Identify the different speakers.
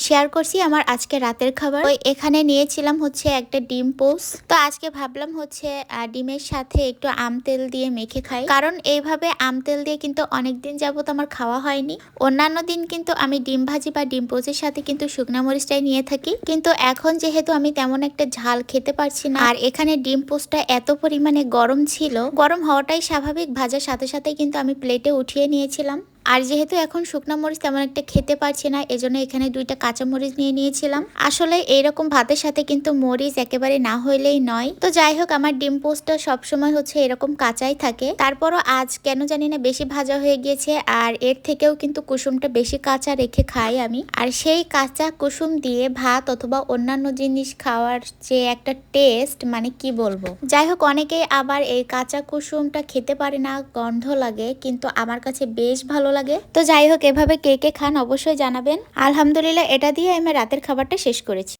Speaker 1: Share করছি আমার আজকে রাতের খাবার। তো এখানে নিয়েছিলাম হচ্ছে একটা ডিম পোস্ট। তো আজকে ভাবলাম হচ্ছে ডিমের সাথে একটু আম তেল দিয়ে মেখে খাই, কারণ এইভাবে আম তেল দিয়ে কিন্তু অনেকদিন যাবত আমার খাওয়া হয়নি। অন্যান্য দিন কিন্তু আমি ডিম ভাজি বা ডিম পোস্টের সাথে কিন্তু শুকনা মরিচটাই নিয়ে থাকি, কিন্তু এখন যেহেতু আমি তেমন একটা ঝাল খেতে পারছি না, আর এখানে ডিম পোস্টটা এত পরিমাণে গরম ছিল, গরম হওয়াটাই স্বাভাবিক, ভাজার সাথে সাথে কিন্তু আমি প্লেটে উঠিয়ে নিয়েছিলাম। আর যেহেতু এখন শুকনা মরিচ তেমন একটা খেতে পারছি না, এজন্য এখানে 2টা কাঁচা মরিচ নিয়ে নিয়েছিলাম। আসলে এইরকম ভাতের সাথে কিন্তু মরিচ একেবারে না হইলেই নয়। তো যাই হোক, আমার ডিম পোস্টটা সবসময় হচ্ছে এরকম কাঁচাই থাকে, তারপরও আজ কেন জানি না বেশি ভাজা হয়ে গিয়েছে, আর এর থেকেও কিন্তু কুসুমটা বেশি কাঁচা রেখে খাই আমি। আর সেই কাঁচা কুসুম দিয়ে ভাত অথবা অন্যান্য জিনিস খাওয়ার যে একটা টেস্ট, মানে কি বলবো। যাই হোক, অনেকেই আবার এই কাঁচা কুসুমটা খেতে পারে না, গন্ধ লাগে, কিন্তু আমার কাছে বেশ ভালো লাগে। তো যাই হোক, এভাবে কে কে খান অবশ্যই জানাবেন। আলহামদুলিল্লাহ, এটা দিয়ে আমি রাতের খাবারটা শেষ করেছি।